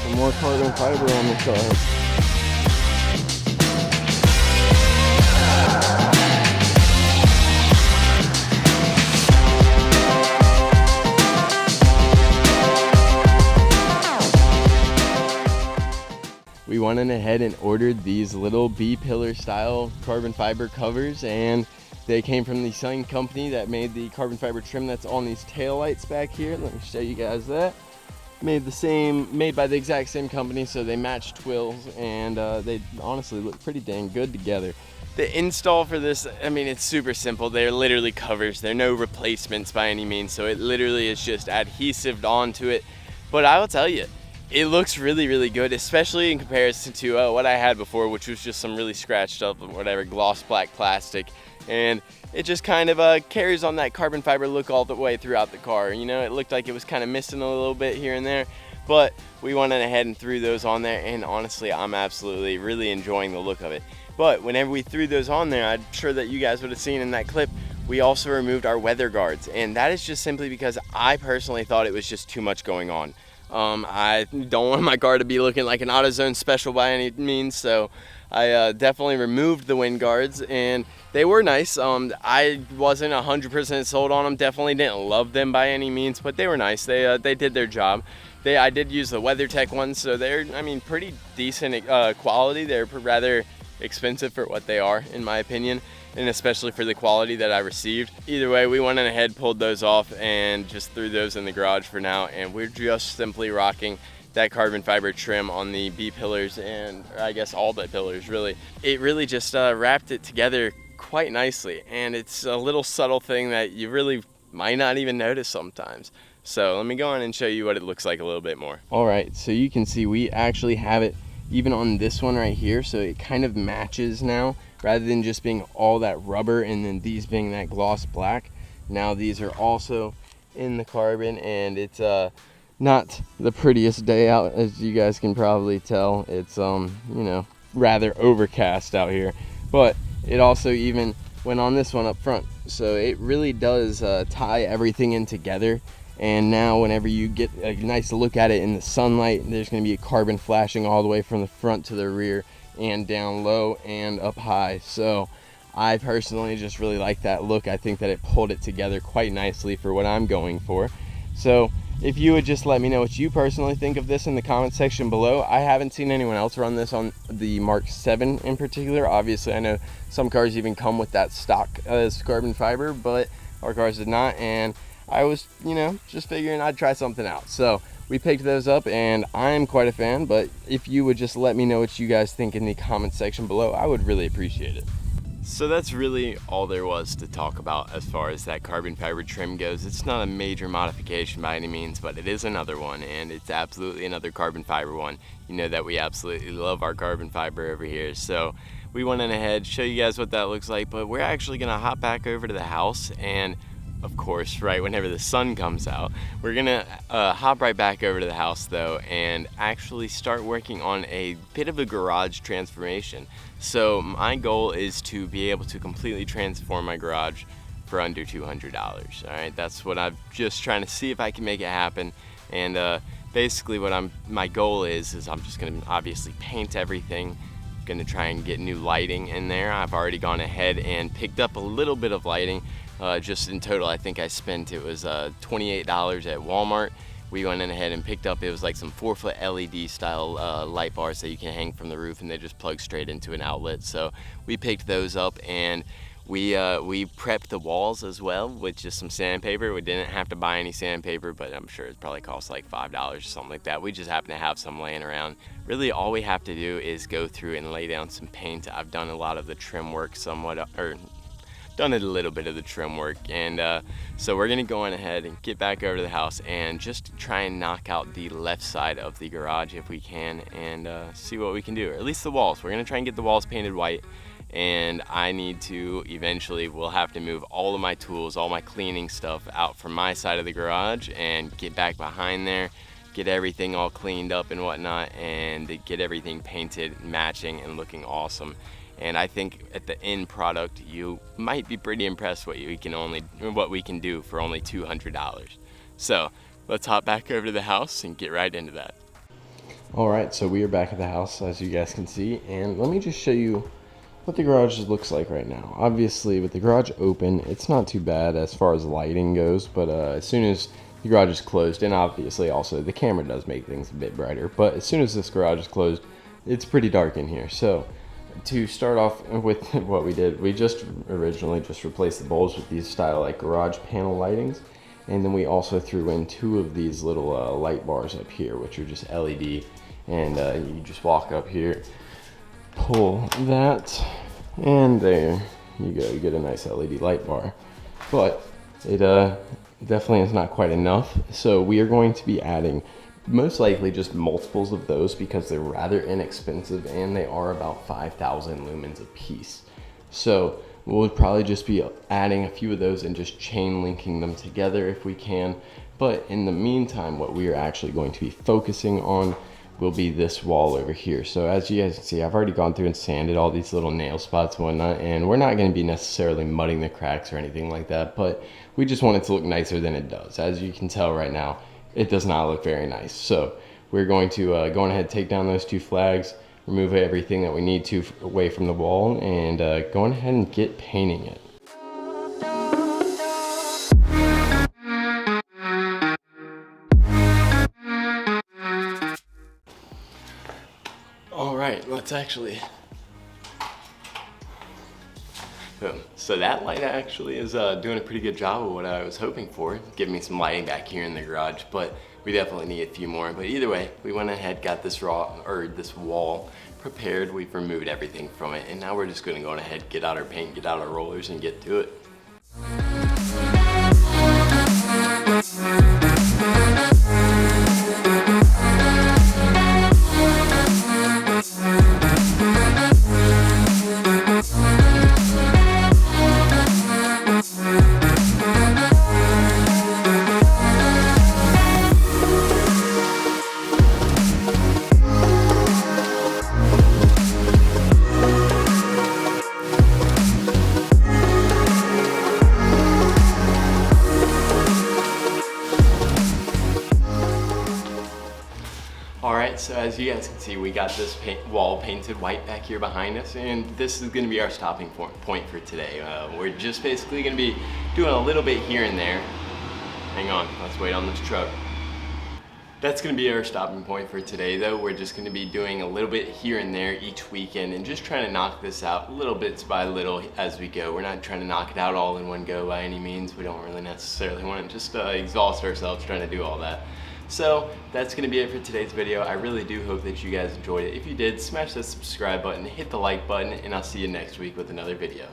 Some more carbon fiber on the car. We went in ahead and ordered these little B-pillar style carbon fiber covers, and they came from the same company that made the carbon fiber trim that's on these tail lights back here. Let me show you guys that. Made by the exact same company, so they match twills, and they honestly look pretty dang good together. The install for this, I mean, it's super simple. They're literally covers. They're no replacements by any means, so it literally is just adhesive onto it. But I will tell you, it looks really, really good, especially in comparison to what I had before, which was just some really scratched up, whatever, gloss black plastic. And it just kind of carries on that carbon fiber look all the way throughout the car. You know, it looked like it was kind of missing a little bit here and there, but we went ahead and threw those on there, and honestly, I'm absolutely really enjoying the look of it. But whenever we threw those on there, I'm sure that you guys would have seen in that clip, we also removed our weather guards, and that is just simply because I personally thought it was just too much going on. I don't want my car to be looking like an AutoZone special by any means, so I definitely removed the wind guards, and they were nice. I wasn't 100% sold on them, definitely didn't love them by any means, but they were nice. They did their job. I did use the WeatherTech ones, so they're, I mean, pretty decent quality. They're rather expensive for what they are, in my opinion, and especially for the quality that I received. Either way, we went in ahead, pulled those off, and just threw those in the garage for now, and we're just simply rocking that carbon fiber trim on the B pillars, and I guess all the pillars really. It really just wrapped it together quite nicely, and it's a little subtle thing that you really might not even notice sometimes. So let me go on and show you what it looks like a little bit more. All right, so you can see we actually have it even on this one right here, so it kind of matches now, rather than just being all that rubber and then these being that gloss black. Now these are also in the carbon, and it's not the prettiest day out, as you guys can probably tell. It's you know, rather overcast out here, but it also even went on this one up front, so it really does tie everything in together. And now whenever you get a nice look at it in the sunlight, there's going to be a carbon flashing all the way from the front to the rear, and down low and up high. So I personally just really like that look. I think that it pulled it together quite nicely for what I'm going for. So if you would just let me know what you personally think of this in the comment section below. I haven't seen anyone else run this on the Mark 7 in particular. Obviously, I know some cars even come with that stock as carbon fiber, but our cars did not, and I was, you know, just figuring I'd try something out. So we picked those up, and I'm quite a fan. But if you would just let me know what you guys think in the comment section below, I would really appreciate it. So that's really all there was to talk about as far as that carbon fiber trim goes. It's not a major modification by any means, but it is another one, and it's absolutely another carbon fiber one. You know that we absolutely love our carbon fiber over here. So we went in ahead, show you guys what that looks like, but we're actually gonna hop back over to the house, and of course, right whenever the sun comes out, we're gonna hop right back over to the house though, and actually start working on a bit of a garage transformation. So my goal is to be able to completely transform my garage for under $200. All right, that's what I'm just trying to see if I can make it happen. And basically what my goal is I'm just gonna obviously paint everything. Gonna try and get new lighting in there. I've already gone ahead and picked up a little bit of lighting. Just in total, I think I spent, it was $28 at Walmart. We went in ahead and picked up, it was like some 4-foot LED style light bars that you can hang from the roof, and they just plug straight into an outlet. So we picked those up, and we prepped the walls as well with just some sandpaper. We didn't have to buy any sandpaper, but I'm sure it probably cost like $5 or something like that. We just happen to have some laying around. Really all we have to do is go through and lay down some paint. I've done a lot of the trim work somewhat, or done a little bit of the trim work, and so we're gonna go on ahead and get back over to the house and just try and knock out the left side of the garage if we can, and see what we can do, or at least the walls. We're gonna try and get the walls painted white, and I need to eventually, we'll have to move all of my tools, all my cleaning stuff out from my side of the garage and get back behind there, get everything all cleaned up and whatnot, and get everything painted, matching, and looking awesome. And I think at the end product, you might be pretty impressed what we can do for only $200. So let's hop back over to the house and get right into that. All right, so we are back at the house, as you guys can see, and let me just show you what the garage looks like right now. Obviously, with the garage open, it's not too bad as far as lighting goes, but as soon as the garage is closed, and obviously also the camera does make things a bit brighter, but as soon as this garage is closed, it's pretty dark in here. So to start off with what we did, we originally just replaced the bulbs with these style like garage panel lightings, and then we also threw in 2 of these little light bars up here, which are just LED, and you just walk up here, pull that, and there you go, you get a nice LED light bar. But it definitely is not quite enough, so we are going to be adding most likely just multiples of those because they're rather inexpensive and they are about 5,000 lumens a piece. So we'll probably just be adding a few of those and just chain linking them together if we can. But in the meantime, what we are actually going to be focusing on will be this wall over here. So as you guys can see, I've already gone through and sanded all these little nail spots and whatnot, and we're not going to be necessarily mudding the cracks or anything like that, but we just want it to look nicer than it does. As you can tell right now, it does not look very nice. So we're going to go on ahead, take down those 2 flags, remove everything that we need to away from the wall, and go on ahead and get painting it. All right, let's actually, boom. So that light actually is doing a pretty good job of what I was hoping for, giving me some lighting back here in the garage, but we definitely need a few more. But either way, we went ahead, got this wall prepared, we've removed everything from it, and now we're just gonna go on ahead, get out our paint, get out our rollers, and get to it. Alright, so as you guys can see, we got this wall painted white back here behind us, and this is going to be our stopping point for today. We're just basically going to be doing a little bit here and there. Hang on, let's wait on this truck. That's going to be our stopping point for today, though. We're just going to be doing a little bit here and there each weekend and just trying to knock this out little bits by little as we go. We're not trying to knock it out all in one go by any means. We don't really necessarily want to just exhaust ourselves trying to do all that. So that's going to be it for today's video. I really do hope that you guys enjoyed it. If you did, smash that subscribe button, hit the like button, and I'll see you next week with another video.